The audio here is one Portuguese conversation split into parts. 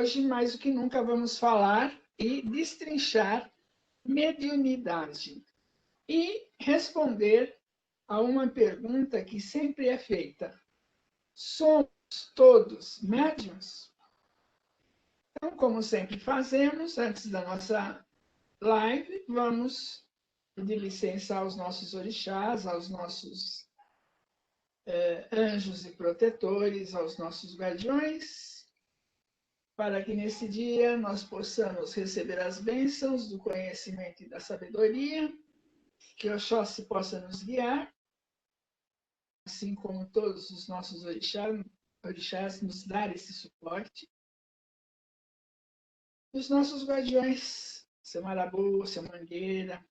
Hoje, mais do que nunca, vamos falar e destrinchar mediunidade e responder a uma pergunta que sempre é feita: somos todos médiuns? Então, como sempre fazemos, antes da nossa live, vamos pedir licença aos nossos orixás, aos nossos anjos e protetores, aos nossos guardiões, para que nesse dia nós possamos receber as bênçãos do conhecimento e da sabedoria, que Oxóssi possa nos guiar, assim como todos os nossos orixás nos dar esse suporte. E os nossos guardiões, seu Marabu, seu Mangueira,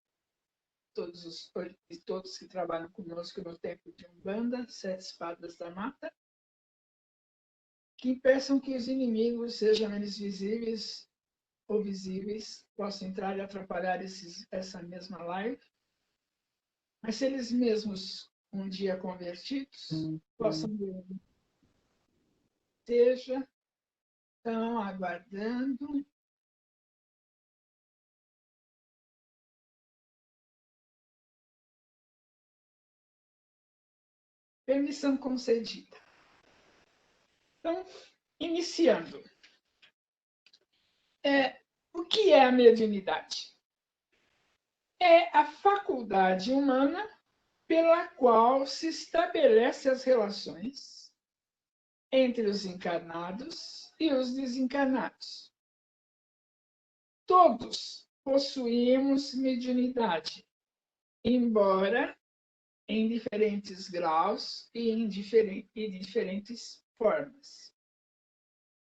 todos que trabalham conosco no tempo de Umbanda, Sete Espadas da Mata, que impeçam que os inimigos, sejam eles visíveis ou visíveis, possam entrar e atrapalhar essa mesma live, mas se eles mesmos, um dia convertidos, possam ver. Seja, estão aguardando. Permissão concedida. Então, iniciando. O que é a mediunidade? É a faculdade humana pela qual se estabelece as relações entre os encarnados e os desencarnados. Todos possuímos mediunidade, embora em diferentes graus e em diferentes formas.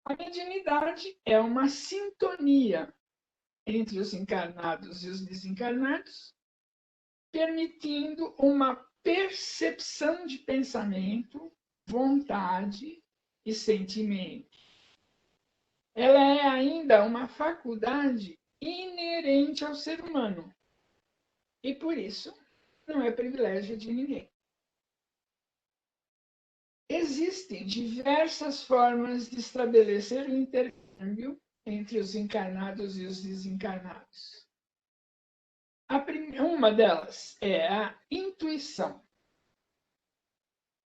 A mediunidade é uma sintonia entre os encarnados e os desencarnados, permitindo uma percepção de pensamento, vontade e sentimento. Ela é ainda uma faculdade inerente ao ser humano e, por isso, não é privilégio de ninguém. Existem diversas formas de estabelecer o intercâmbio entre os encarnados e os desencarnados. Uma delas é a intuição.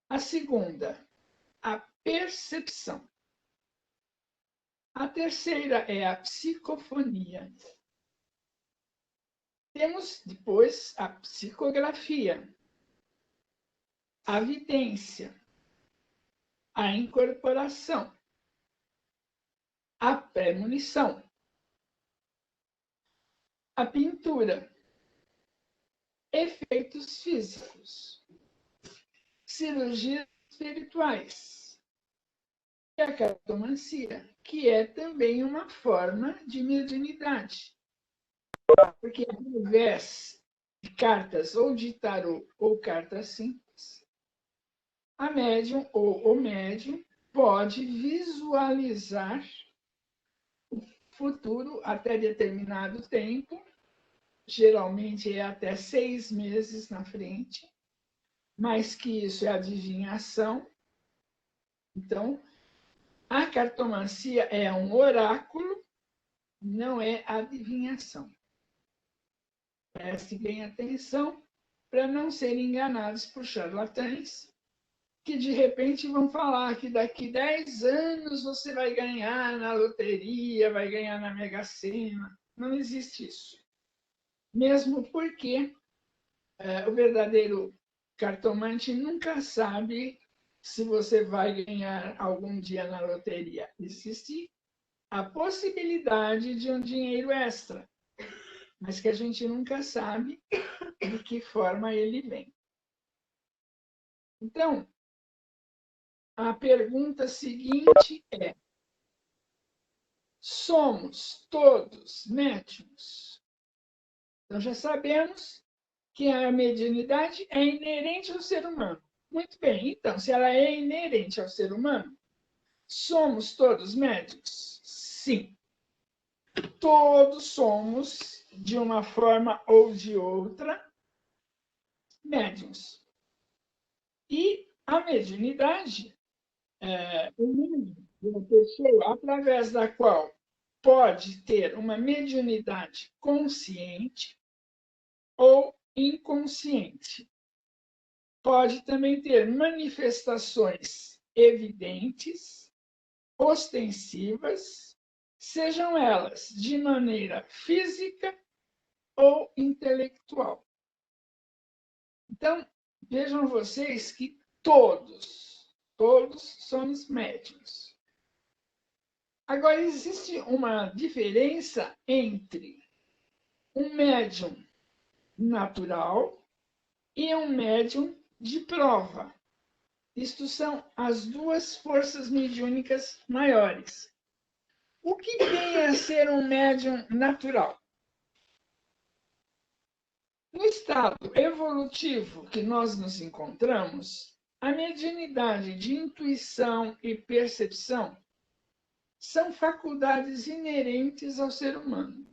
A segunda, a percepção. A terceira é a psicofonia. Temos depois a psicografia, a vidência, a incorporação, a premonição, a pintura, efeitos físicos, cirurgias espirituais e a cartomancia, que é também uma forma de mediunidade. Porque através de cartas ou de tarô ou cartas simples, a médium ou o médium pode visualizar o futuro até determinado tempo, geralmente é até 6 meses na frente, mas que isso é adivinhação. Então, a cartomancia é um oráculo, não é adivinhação. Prestem bem atenção para não serem enganados por charlatães que, de repente, vão falar que daqui 10 anos você vai ganhar na loteria, vai ganhar na Mega Sena. Não existe isso. Mesmo porque o verdadeiro cartomante nunca sabe se você vai ganhar algum dia na loteria. Existe a possibilidade de um dinheiro extra, mas que a gente nunca sabe de que forma ele vem. Então, a pergunta seguinte é: somos todos médiuns? Então, já sabemos que a mediunidade é inerente ao ser humano. Muito bem, então, se ela é inerente ao ser humano, somos todos médiuns? Sim. Todos somos, de uma forma ou de outra, médiuns. E a mediunidade, de uma pessoa através da qual pode ter uma mediunidade consciente ou inconsciente. Pode também ter manifestações evidentes, ostensivas, sejam elas de maneira física ou intelectual. Então, vejam vocês que todos somos médiuns. Agora, existe uma diferença entre um médium natural e um médium de prova. Isto são as duas forças mediúnicas maiores. O que vem a ser um médium natural? No estado evolutivo que nós nos encontramos, a mediunidade de intuição e percepção são faculdades inerentes ao ser humano.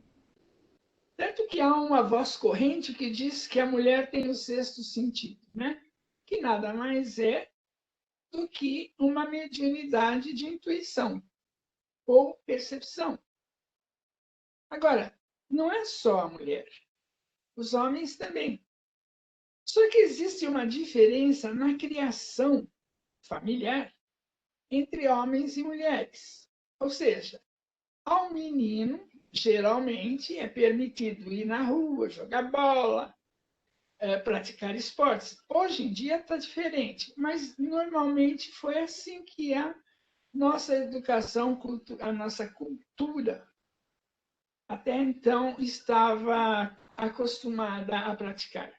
Tanto que há uma voz corrente que diz que a mulher tem o sexto sentido, né? Que nada mais é do que uma mediunidade de intuição ou percepção. Agora, não é só a mulher, os homens também. Só que existe uma diferença na criação familiar entre homens e mulheres. Ou seja, ao menino, geralmente, é permitido ir na rua, jogar bola, praticar esportes. Hoje em dia está diferente, mas normalmente foi assim que a nossa educação, a nossa cultura, até então, estava acostumada a praticar.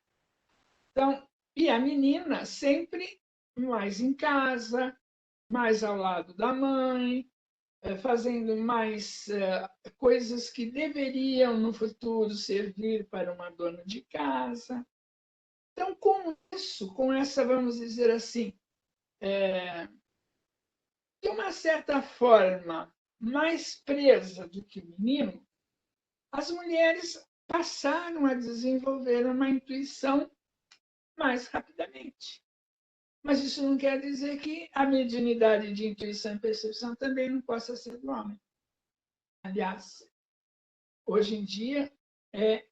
Então, e a menina sempre mais em casa, mais ao lado da mãe, fazendo mais coisas que deveriam no futuro servir para uma dona de casa. Então, com isso, com essa, vamos dizer assim, de uma certa forma, mais presa do que o menino, as mulheres passaram a desenvolver uma intuição mais rapidamente. Mas isso não quer dizer que a mediunidade de intuição e percepção também não possa ser do homem. Aliás, hoje em dia é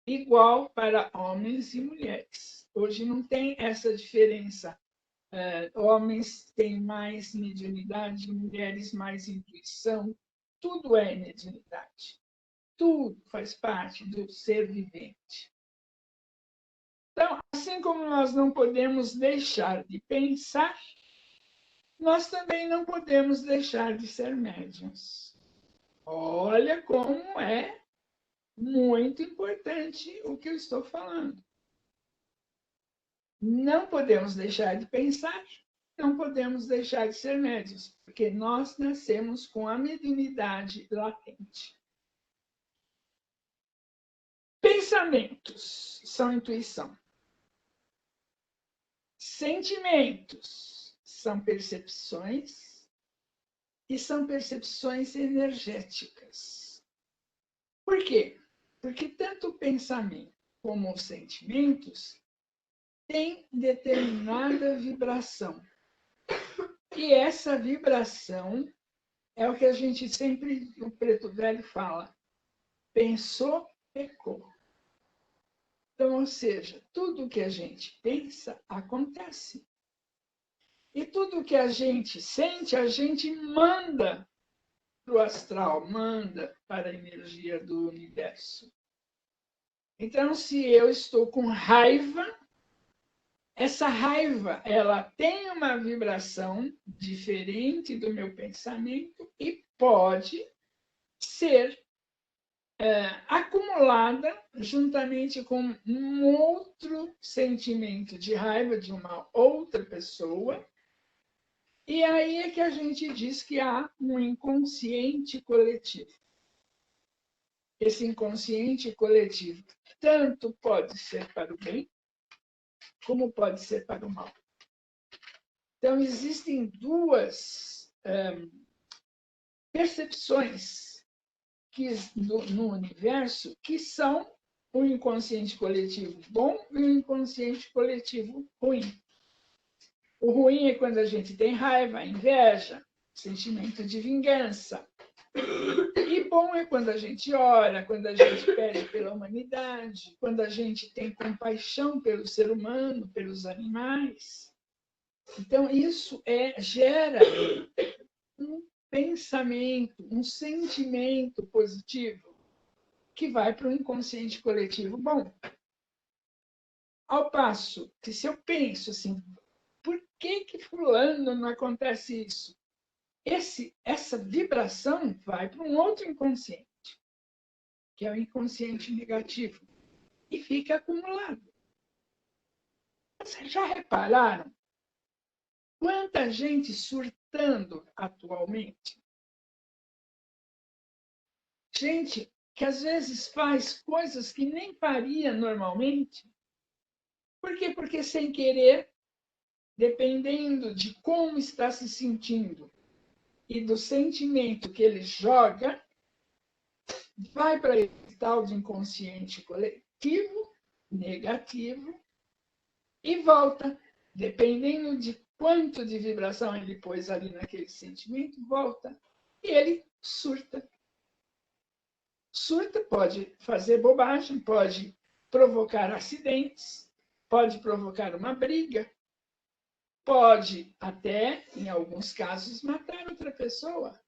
igual para homens e mulheres. Hoje não tem essa diferença. Homens têm mais mediunidade, mulheres mais intuição. Tudo é mediunidade. Tudo faz parte do ser vivente. Então, assim como nós não podemos deixar de pensar, nós também não podemos deixar de ser médiuns. Olha como é muito importante o que eu estou falando. Não podemos deixar de pensar, não podemos deixar de ser médiuns, porque nós nascemos com a mediunidade latente. Pensamentos são intuição. Sentimentos são percepções e são percepções energéticas. Por quê? Porque tanto o pensamento como os sentimentos têm determinada vibração. E essa vibração é o que a gente sempre, o preto velho fala, pensou, pecou. Então, ou seja, tudo que a gente pensa, acontece. E tudo que a gente sente, a gente manda para o astral, manda para a energia do universo. Então, se eu estou com raiva, essa raiva ela tem uma vibração diferente do meu pensamento e pode ser acumulada juntamente com um outro sentimento de raiva de uma outra pessoa. E aí é que a gente diz que há um inconsciente coletivo. Esse inconsciente coletivo tanto pode ser para o bem, como pode ser para o mal. Então, existem duas percepções no universo que são o inconsciente coletivo bom e o inconsciente coletivo ruim. O ruim é quando a gente tem raiva, inveja, sentimento de vingança. E bom é quando a gente ora, quando a gente pede pela humanidade, quando a gente tem compaixão pelo ser humano, pelos animais. Então, isso gera um pensamento, um sentimento positivo que vai para o inconsciente coletivo. Bom, ao passo que se eu penso assim, por que fulano não acontece isso? Essa vibração vai para um outro inconsciente, que é o inconsciente negativo, e fica acumulado. Vocês já repararam quanta gente surtando atualmente? Gente que às vezes faz coisas que nem faria normalmente. Por quê? Porque sem querer, dependendo de como está se sentindo e do sentimento que ele joga, vai para esse tal de inconsciente coletivo, negativo, e volta. Dependendo de quanto de vibração ele pôs ali naquele sentimento, volta. E ele surta. Surta pode fazer bobagem, pode provocar acidentes, pode provocar uma briga, pode até, em alguns casos, matar outra pessoa.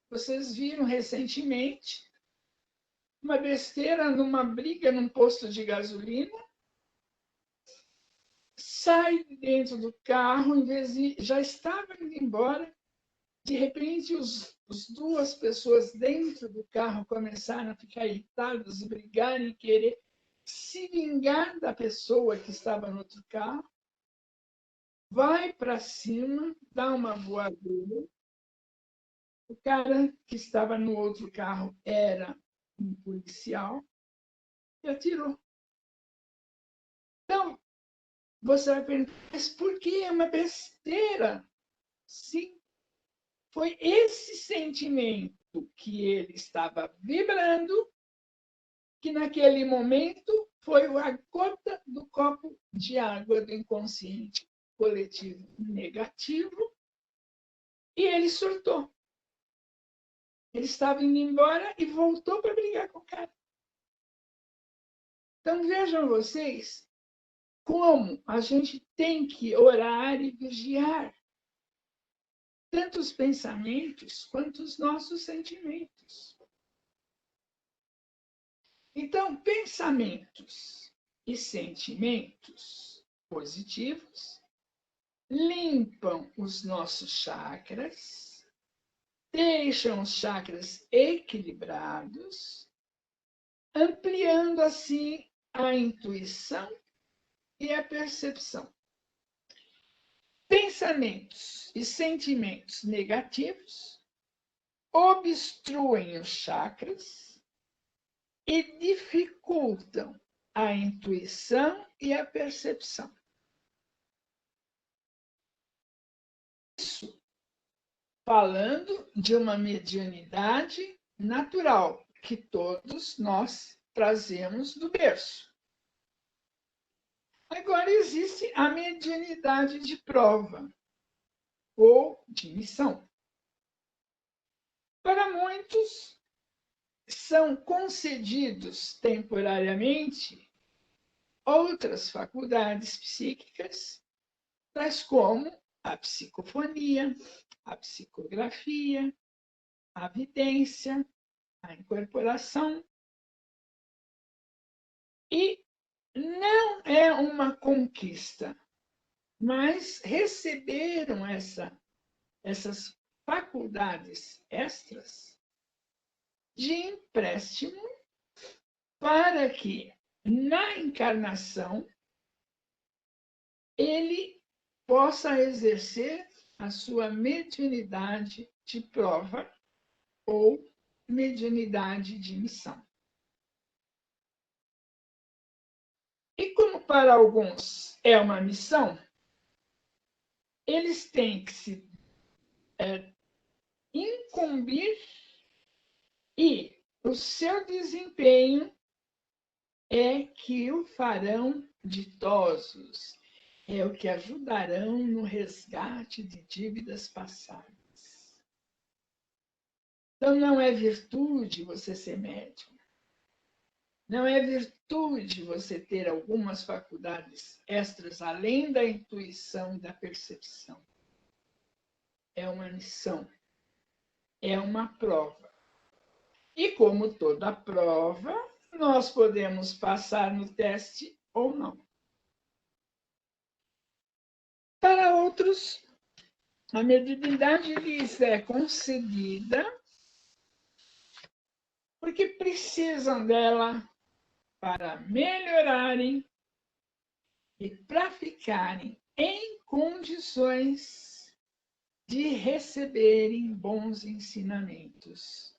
Vocês viram recentemente uma besteira numa briga num posto de gasolina, sai dentro do carro, em vez de já estava indo embora, de repente as duas pessoas dentro do carro começaram a ficar irritadas e brigarem e querer se vingar da pessoa que estava no outro carro, vai para cima, dá uma voadora. O cara que estava no outro carro era um policial e atirou. Então, você vai perguntar, mas por que é uma besteira? Sim, foi esse sentimento que ele estava vibrando que naquele momento foi a gota do copo de água do inconsciente coletivo negativo e ele surtou. Ele estava indo embora e voltou para brigar com o cara. Então vejam vocês como a gente tem que orar e vigiar tanto os pensamentos quanto os nossos sentimentos. Então, pensamentos e sentimentos positivos limpam os nossos chakras, deixam os chakras equilibrados, ampliando assim a intuição e a percepção. Pensamentos e sentimentos negativos obstruem os chakras e dificultam a intuição e a percepção. Isso falando de uma mediunidade natural que todos nós trazemos do berço. Agora existe a mediunidade de prova ou de missão. Para muitos, são concedidos temporariamente outras faculdades psíquicas, tais como a psicofonia, a psicografia, a vidência, a incorporação. E não é uma conquista, mas receberam essas faculdades extras de empréstimo para que, na encarnação, ele possa exercer a sua mediunidade de prova ou mediunidade de missão. E como para alguns é uma missão, eles têm que se incumbir e o seu desempenho é que o farão ditosos, é o que ajudarão no resgate de dívidas passadas. Então, não é virtude você ser médium. Não é virtude você ter algumas faculdades extras além da intuição e da percepção. É uma missão, é uma prova. E como toda prova, nós podemos passar no teste ou não. Para outros, a mediunidade lhes é concedida porque precisam dela para melhorarem e para ficarem em condições de receberem bons ensinamentos,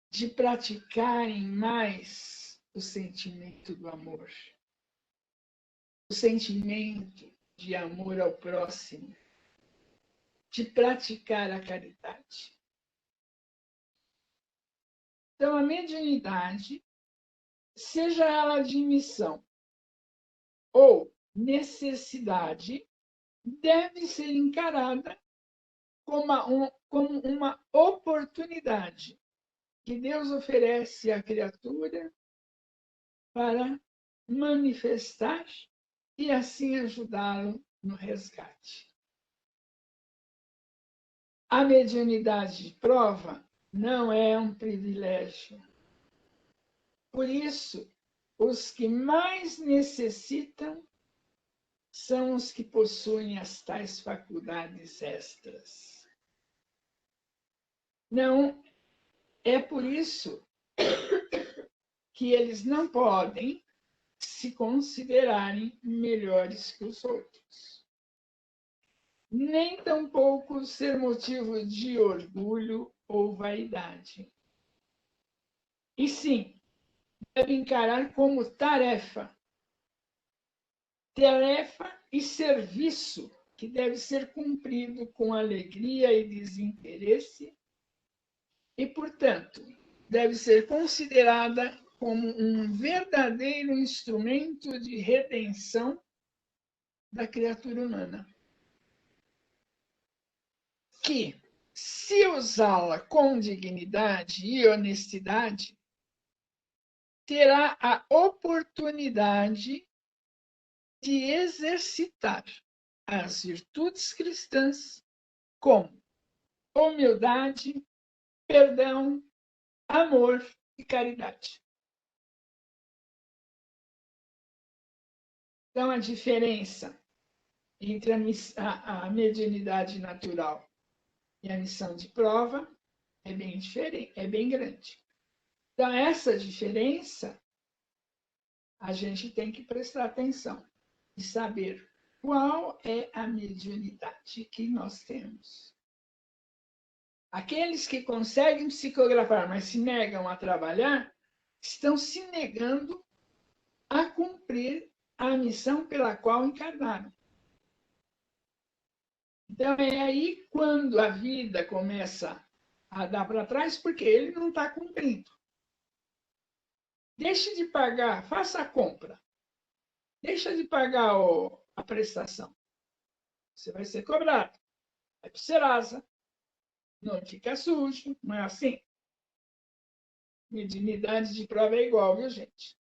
de praticarem mais o sentimento do amor, o sentimento de amor ao próximo, de praticar a caridade. Então, a mediunidade, seja ela de missão ou necessidade, deve ser encarada como uma oportunidade que Deus oferece à criatura para manifestar e assim ajudá-lo no resgate. A mediunidade de prova não é um privilégio. Por isso, os que mais necessitam são os que possuem as tais faculdades extras. Não é por isso que eles não podem se considerarem melhores que os outros. Nem tampouco ser motivo de orgulho ou vaidade. E sim, deve encarar como tarefa e serviço que deve ser cumprido com alegria e desinteresse e, portanto, deve ser considerada como um verdadeiro instrumento de redenção da criatura humana, que, se usá-la com dignidade e honestidade, terá a oportunidade de exercitar as virtudes cristãs como humildade, perdão, amor e caridade. Então, a diferença entre a mediunidade natural e a missão de prova é bem diferente, é bem grande. Então, essa diferença a gente tem que prestar atenção e saber qual é a mediunidade que nós temos. Aqueles que conseguem psicografar, mas se negam a trabalhar, estão se negando a cumprir a missão pela qual encarnaram. Então, é aí quando a vida começa a dar para trás, porque ele não está cumprindo. Deixe de pagar, faça a compra. Deixa de pagar a prestação. Você vai ser cobrado. Vai para o Serasa. Não fica sujo, não é assim? Mediunidade de prova é igual, viu, gente?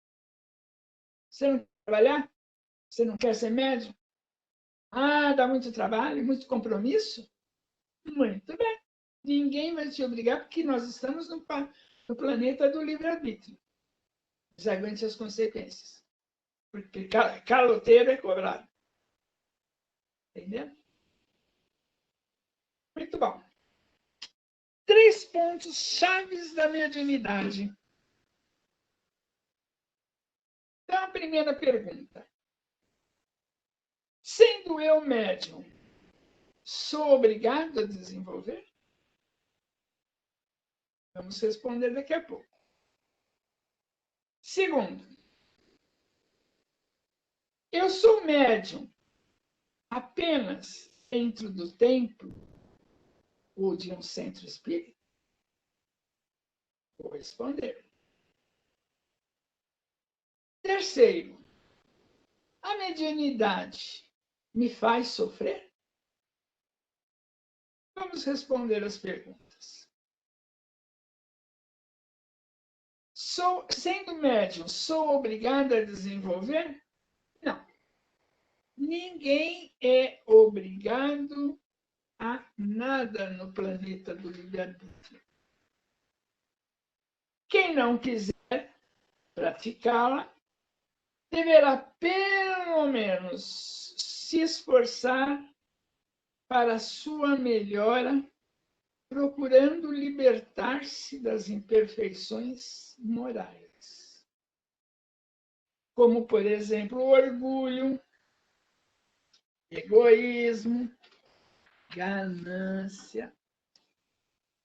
Você não quer trabalhar? Você não quer ser médium? Ah, dá muito trabalho, muito compromisso? Muito bem. Ninguém vai te obrigar, porque nós estamos no planeta do livre-arbítrio. Desaguente as consequências. Porque caloteiro é cobrado. Entendeu? Muito bom. 3 pontos chaves da mediunidade. Então, a primeira pergunta. Sendo eu médium, sou obrigado a desenvolver? Vamos responder daqui a pouco. Segundo, eu sou médium apenas dentro do templo ou de um centro espírita? Vou responder. Terceiro, a mediunidade me faz sofrer? Vamos responder as perguntas. Sendo médium, sou obrigada a desenvolver? Não. Ninguém é obrigado a nada no planeta do livre-arbítrio. Quem não quiser praticá-la, deverá pelo menos se esforçar para a sua melhora, procurando libertar-se das imperfeições morais, como, por exemplo, o orgulho, egoísmo, ganância,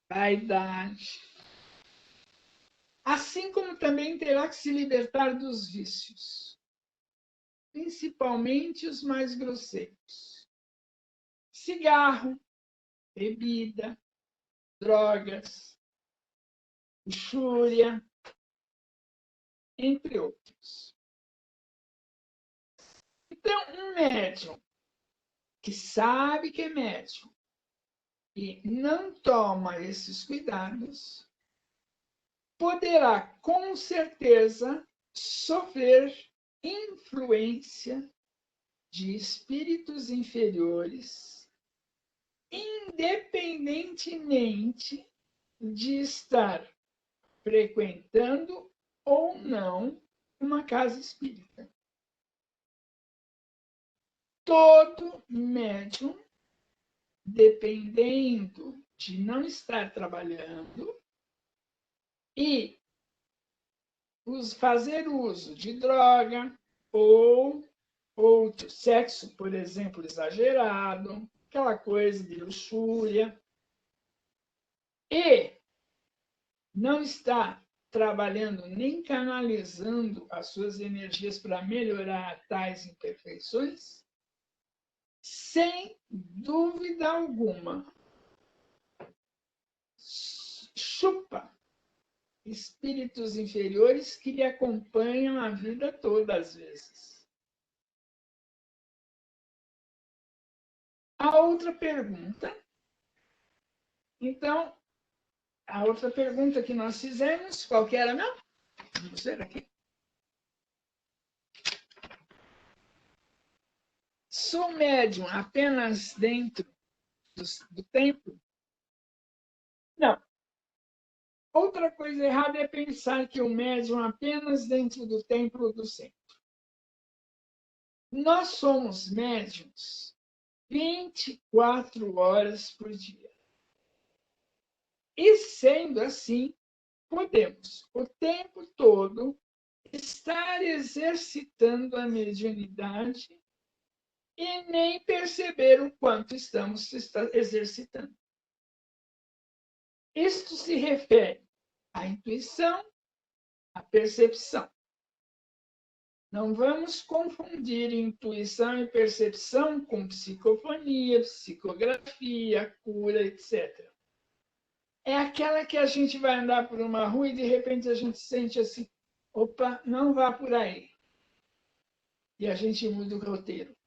vaidade. Assim como também terá que se libertar dos vícios, principalmente os mais grosseiros. Cigarro, bebida, drogas, luxúria, entre outros. Então, um médium que sabe que é médium e não toma esses cuidados, poderá com certeza sofrer influência de espíritos inferiores, independentemente de estar frequentando ou não uma casa espírita. Todo médium, dependendo de não estar trabalhando e fazer uso de droga ou sexo, por exemplo, exagerado, aquela coisa de luxúria, e não está trabalhando nem canalizando as suas energias para melhorar tais imperfeições, sem dúvida alguma, chupa espíritos inferiores que lhe acompanham a vida toda, às vezes. A outra pergunta. Então, a outra pergunta que nós fizemos, qual que era, não? Vamos ver aqui. Sou médium apenas dentro do templo? Não. Outra coisa errada é pensar que o médium apenas dentro do templo ou do centro. Nós somos médiums 24 horas por dia. E sendo assim, podemos o tempo todo estar exercitando a mediunidade e nem perceber o quanto estamos exercitando. Isto se refere à intuição, à percepção. Não vamos confundir intuição e percepção com psicofonia, psicografia, cura, etc. É aquela que a gente vai andar por uma rua e de repente a gente sente assim, opa, não vá por aí. E a gente muda o roteiro.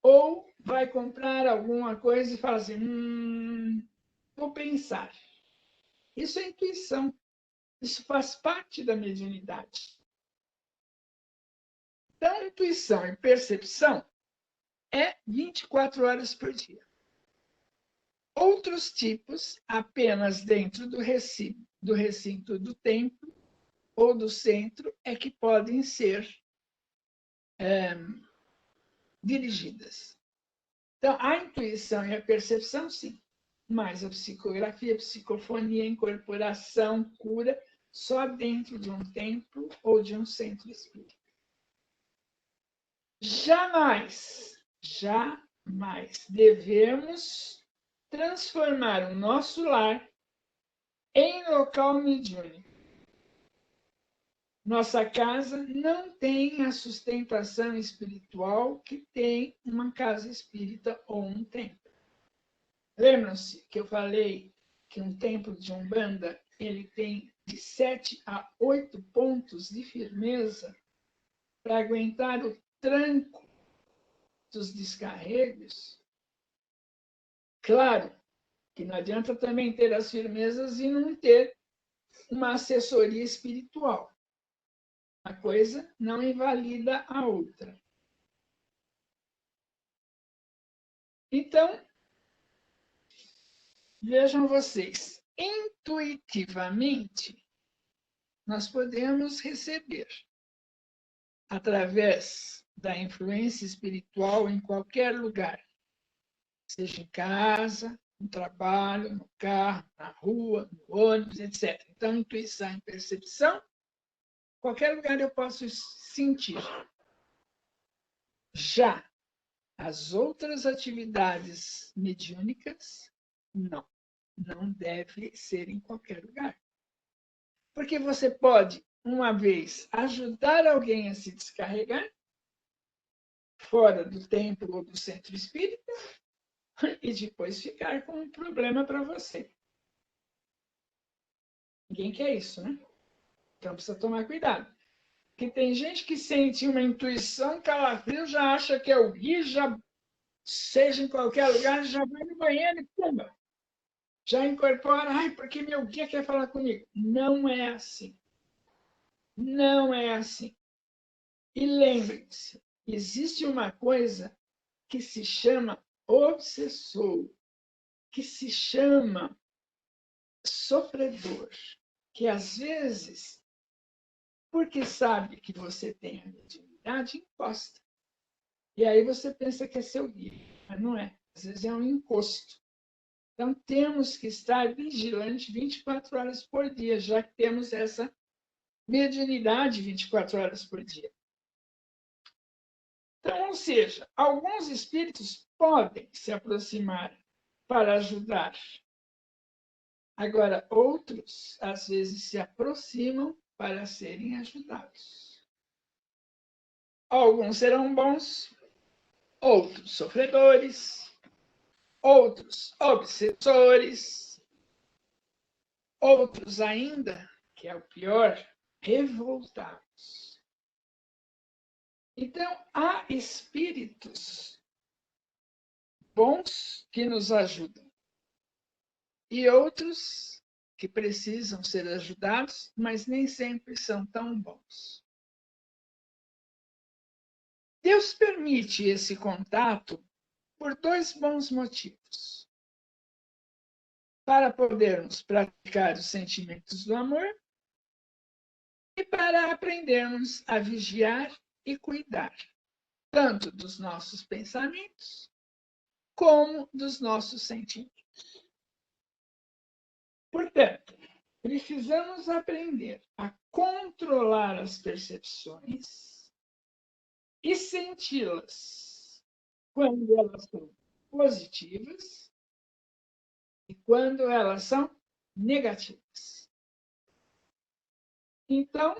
Ou vai comprar alguma coisa e fala assim, vou pensar. Isso é intuição. Isso faz parte da mediunidade. Então, intuição e percepção é 24 horas por dia. Outros tipos, apenas dentro do recinto do templo ou do centro, é que podem ser dirigidas. Então, a intuição e a percepção, sim, mas a psicografia, a psicofonia, a incorporação, cura, só dentro de um templo ou de um centro espírita. Jamais devemos transformar o nosso lar em local mediúnico. Nossa casa não tem a sustentação espiritual que tem uma casa espírita ou um templo. Lembram-se que eu falei que um templo de Umbanda ele tem de 7 a 8 pontos de firmeza para aguentar o tranco dos descarregos? Claro que não adianta também ter as firmezas e não ter uma assessoria espiritual. Uma coisa não invalida a outra. Então, vejam vocês, intuitivamente, nós podemos receber, através da influência espiritual em qualquer lugar, seja em casa, no trabalho, no carro, na rua, no ônibus, etc. Então, intuição e percepção, qualquer lugar eu posso sentir. Já as outras atividades mediúnicas, não deve ser em qualquer lugar. Porque você pode, uma vez, ajudar alguém a se descarregar, fora do templo ou do centro espírita, e depois ficar com um problema para você. Ninguém quer isso, né? Então precisa tomar cuidado. Porque tem gente que sente uma intuição, calafrio, já acha que é o guia, já seja em qualquer lugar, já vai no banheiro e pumba. Já incorpora, ai, porque meu guia quer falar comigo. Não é assim. Não é assim. E lembrem-se, existe uma coisa que se chama obsessor, que se chama sofredor, que às vezes, porque sabe que você tem a mediunidade, encosta. E aí você pensa que é seu guia, mas não é. Às vezes é um encosto. Então temos que estar vigilantes 24 horas por dia, já que temos essa mediunidade 24 horas por dia. Então, ou seja, alguns espíritos podem se aproximar para ajudar. Agora, outros, às vezes, se aproximam para serem ajudados. Alguns serão bons, outros sofredores, outros obsessores, outros ainda, que é o pior, revoltados. Então, há espíritos bons que nos ajudam e outros que precisam ser ajudados, mas nem sempre são tão bons. Deus permite esse contato por dois bons motivos. Para podermos praticar os sentimentos do amor e para aprendermos a vigiar e cuidar, tanto dos nossos pensamentos como dos nossos sentimentos. Portanto, precisamos aprender a controlar as percepções e senti-las quando elas são positivas e quando elas são negativas. Então,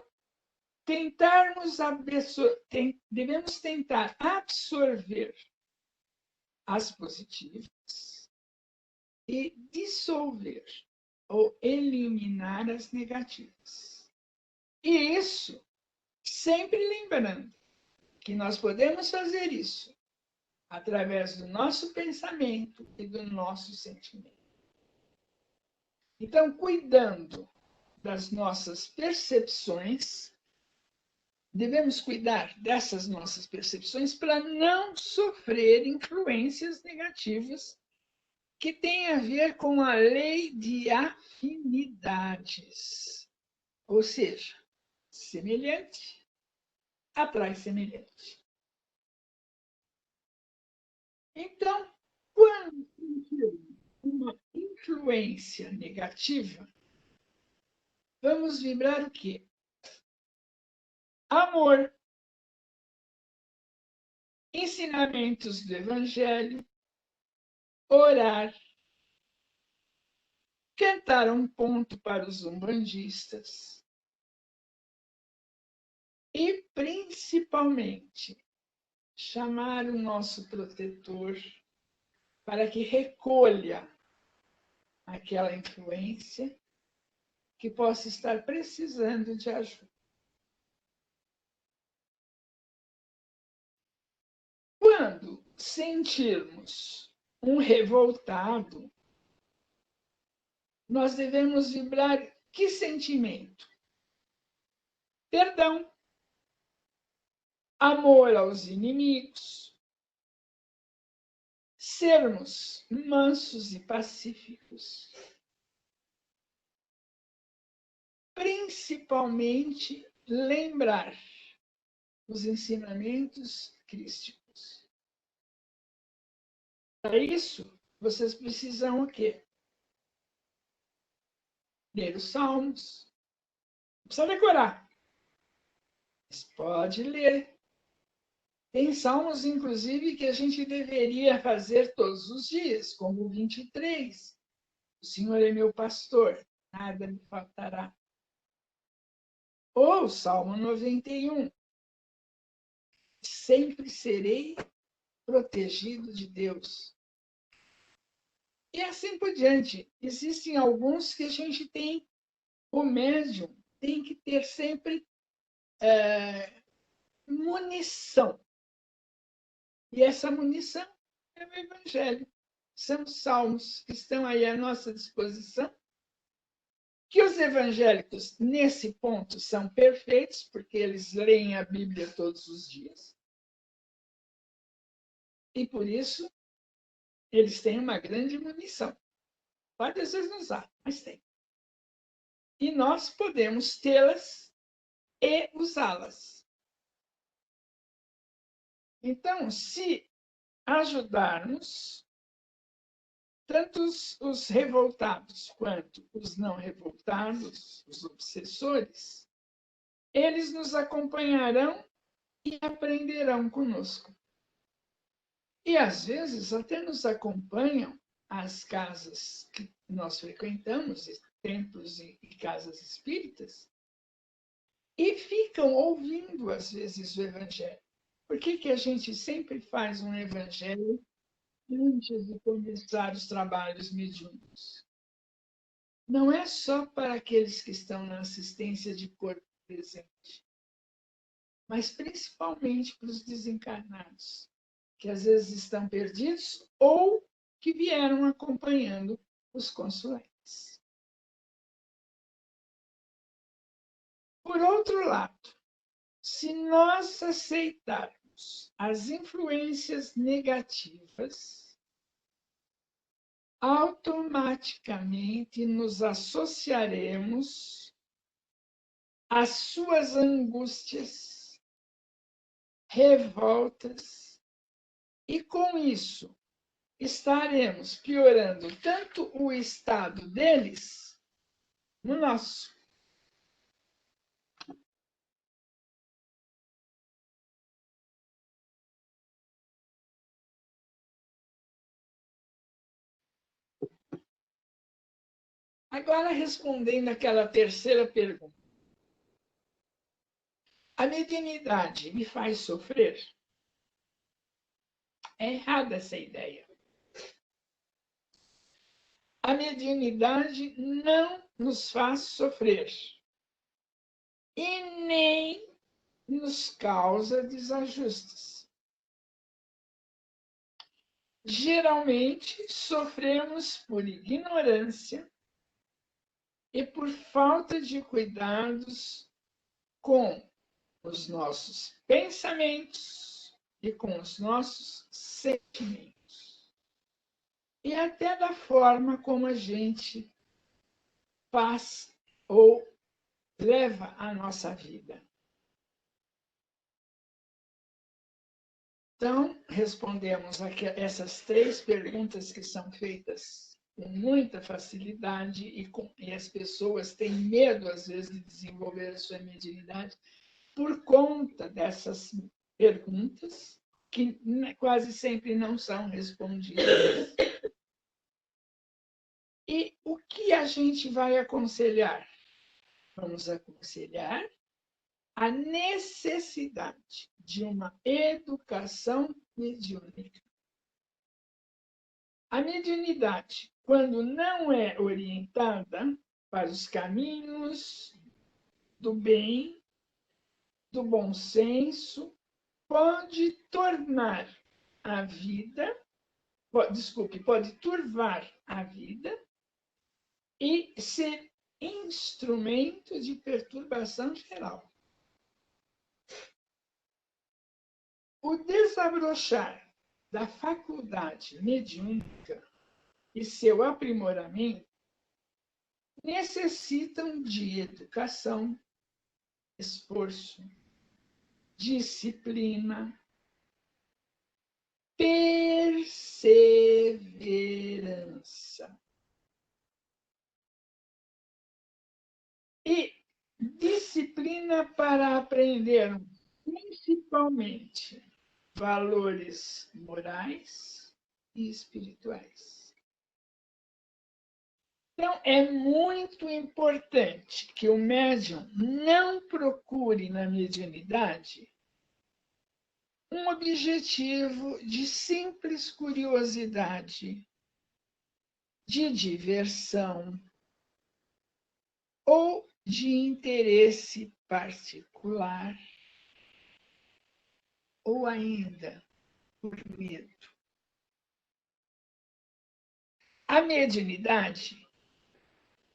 devemos tentar absorver as positivas e dissolver ou eliminar as negativas. E isso, sempre lembrando que nós podemos fazer isso através do nosso pensamento e do nosso sentimento. Então, cuidando das nossas percepções, devemos cuidar dessas nossas percepções para não sofrer influências negativas que têm a ver com a lei de afinidades. Ou seja, semelhante atrai semelhante. Então, quando uma influência negativa, vamos vibrar o quê? Amor, ensinamentos do Evangelho, orar, cantar um ponto para os umbandistas e, principalmente, chamar o nosso protetor para que recolha aquela influência que possa estar precisando de ajuda. Quando sentirmos um revoltado, nós devemos vibrar Que sentimento? Perdão, amor aos inimigos, sermos mansos e pacíficos, principalmente lembrar os ensinamentos crísticos. Para isso, vocês precisam o quê? Ler os salmos. Não precisa decorar. Mas pode ler. Tem salmos, inclusive, que a gente deveria fazer todos os dias, como o 23. O Senhor é meu pastor, nada me faltará. Ou o Salmo 91. Sempre serei protegido de Deus. E assim por diante. Existem alguns que a gente tem, o médium tem que ter sempre munição. E essa munição é o Evangelho. São os salmos que estão aí à nossa disposição. Que os evangélicos, nesse ponto, são perfeitos, porque eles leem a Bíblia todos os dias. E, por isso, eles têm uma grande munição. Pode, às vezes, não usar, mas tem. E nós podemos tê-las e usá-las. Então, se ajudarmos tanto os revoltados quanto os não revoltados, os obsessores, eles nos acompanharão e aprenderão conosco. E, às vezes, até nos acompanham às casas que nós frequentamos, templos e casas espíritas, e ficam ouvindo, às vezes, o Evangelho. Por que a gente sempre faz um Evangelho antes de começar os trabalhos mediúnicos? Não é só para aqueles que estão na assistência de corpo presente, mas principalmente para os desencarnados, que às vezes estão perdidos ou que vieram acompanhando os consulentes. Por outro lado, se nós aceitarmos as influências negativas, automaticamente nos associaremos às suas angústias, revoltas, e com isso estaremos piorando tanto o estado deles no nosso. Agora, respondendo aquela terceira pergunta. A mediunidade me faz sofrer? É errada essa ideia. A mediunidade não nos faz sofrer e nem nos causa desajustes. Geralmente, sofremos por ignorância e por falta de cuidados com os nossos pensamentos e com os nossos sentimentos. E até da forma como a gente faz ou leva a nossa vida. Então, respondemos a essas 3 perguntas que são feitas com muita facilidade e as pessoas têm medo, às vezes, de desenvolver a sua mediunidade por conta dessas perguntas, que quase sempre não são respondidas. E o que a gente vai aconselhar? Vamos aconselhar a necessidade de uma educação mediúnica. A mediunidade, quando não é orientada para os caminhos do bem, do bom senso, pode tornar a vida, pode turvar a vida e se instrumento de perturbação geral. O desabrochar da faculdade mediúnica e seu aprimoramento necessitam de educação, esforço, disciplina, perseverança. E disciplina para aprender principalmente valores morais e espirituais. Então, é muito importante que o médium não procure na mediunidade um objetivo de simples curiosidade, de diversão ou de interesse particular, ou ainda por medo. A mediunidade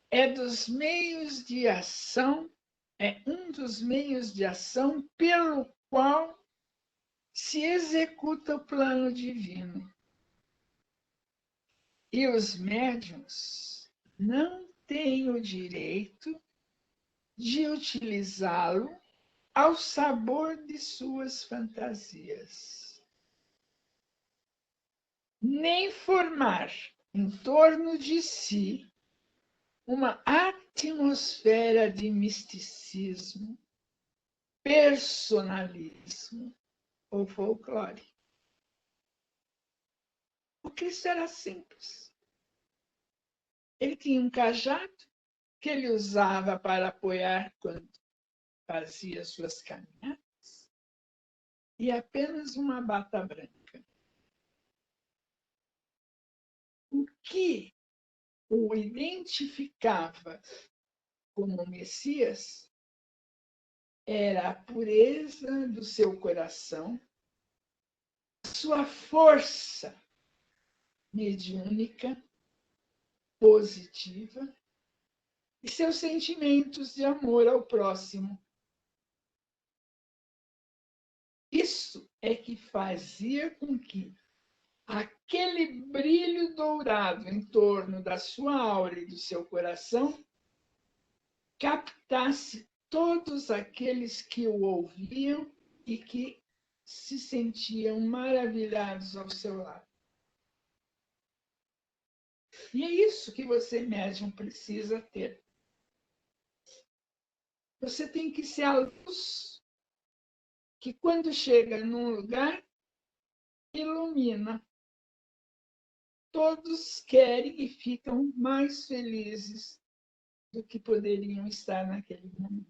é dos meios de ação, é um dos meios de ação pelo qual se executa o plano divino. E os médiuns não têm o direito de utilizá-lo ao sabor de suas fantasias, nem formar em torno de si uma atmosfera de misticismo, personalismo ou folclore. O Cristo era simples. Ele tinha um cajado que ele usava para apoiar quando fazia suas caminhadas e apenas uma bata branca. O que o identificava como Messias era a pureza do seu coração, sua força mediúnica, positiva, e seus sentimentos de amor ao próximo. Isso é que fazia com que aquele brilho dourado em torno da sua aura e do seu coração captasse todos aqueles que o ouviam e que se sentiam maravilhados ao seu lado. E é isso que você, médium, precisa ter. Você tem que ser a luz que, quando chega num lugar, ilumina. Todos querem e ficam mais felizes do que poderiam estar naquele momento.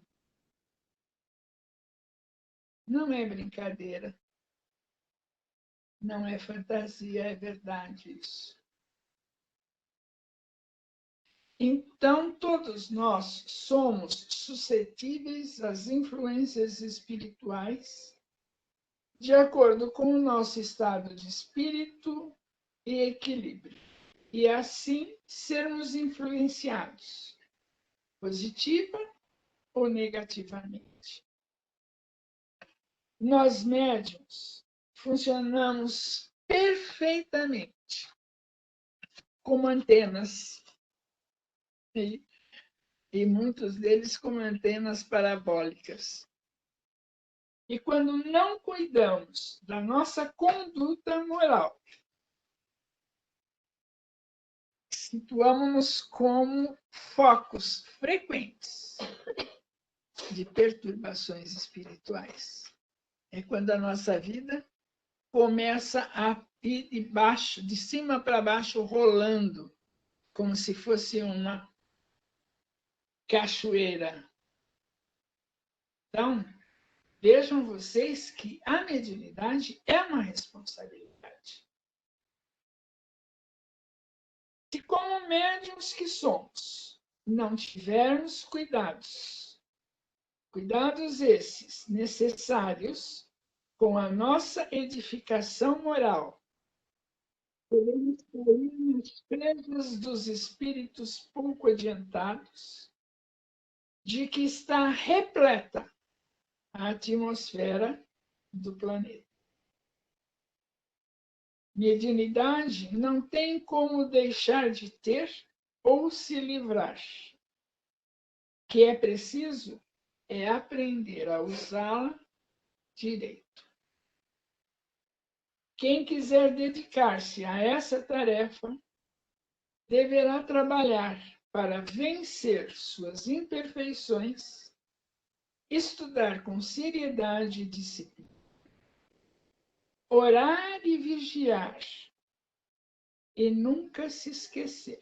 Não é brincadeira. Não é fantasia, é verdade isso. Então, todos nós somos suscetíveis às influências espirituais de acordo com o nosso estado de espírito e equilíbrio. E assim sermos influenciados, positiva ou negativamente. Nós, médiuns, funcionamos perfeitamente como antenas, e muitos deles como antenas parabólicas. E quando não cuidamos da nossa conduta moral, situamos-nos como focos frequentes de perturbações espirituais. É quando a nossa vida começa a ir de cima para baixo, rolando, como se fosse uma cachoeira. Então, vejam vocês que a mediunidade é uma responsabilidade. Se, como médiuns que somos, não tivermos cuidados esses necessários com a nossa edificação moral, podemos cair nas presas dos espíritos pouco adiantados de que está repleta a atmosfera do planeta. Mediunidade não tem como deixar de ter ou se livrar. O que é preciso é aprender a usá-la direito. Quem quiser dedicar-se a essa tarefa deverá trabalhar para vencer suas imperfeições, estudar com seriedade e disciplina, orar e vigiar, e nunca se esquecer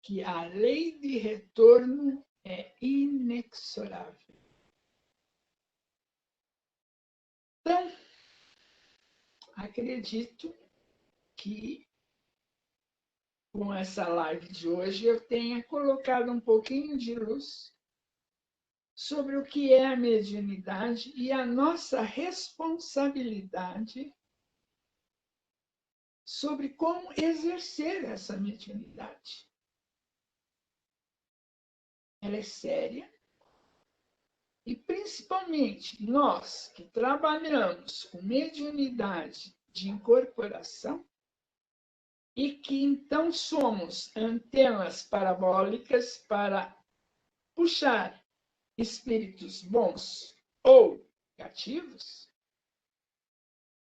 que a lei de retorno é inexorável. Então, acredito que com essa live de hoje eu tenha colocado um pouquinho de luz sobre o que é a mediunidade e a nossa responsabilidade sobre como exercer essa mediunidade. Ela é séria e, principalmente, nós que trabalhamos com mediunidade de incorporação e que, então, somos antenas parabólicas para puxar espíritos bons ou negativos,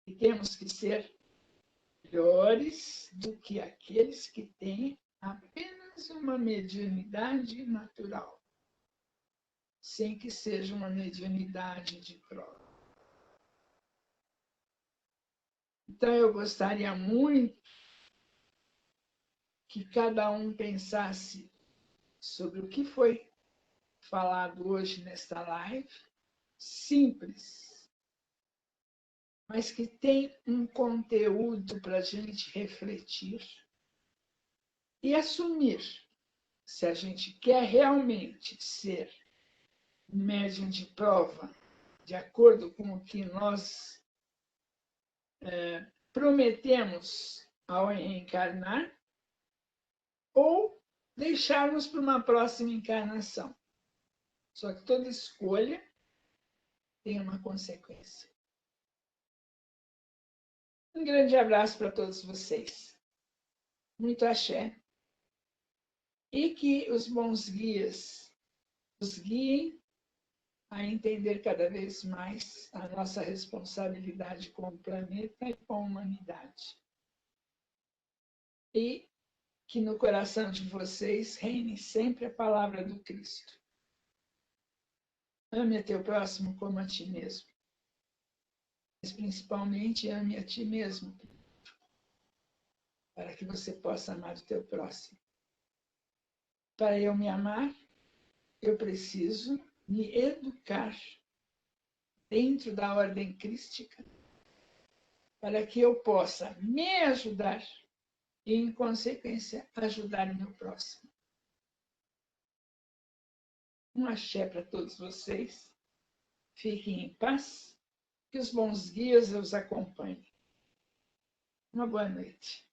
e temos que ser melhores do que aqueles que têm apenas uma mediunidade natural, sem que seja uma mediunidade de prova. Então, eu gostaria muito que cada um pensasse sobre o que foi falado hoje nesta live, simples, mas que tem um conteúdo para a gente refletir e assumir se a gente quer realmente ser médium de prova, de acordo com o que nós prometemos ao reencarnar, ou deixarmos para uma próxima encarnação. Só que toda escolha tem uma consequência. Um grande abraço para todos vocês. Muito axé. E que os bons guias nos guiem a entender cada vez mais a nossa responsabilidade com o planeta e com a humanidade. E que no coração de vocês reine sempre a palavra do Cristo. Ame a teu próximo como a ti mesmo. Mas principalmente ame a ti mesmo, para que você possa amar o teu próximo. Para eu me amar, eu preciso me educar dentro da ordem crística, para que eu possa me ajudar e, em consequência, ajudar o meu próximo. Um axé para todos vocês. Fiquem em paz, que os bons guias os acompanhem. Uma boa noite.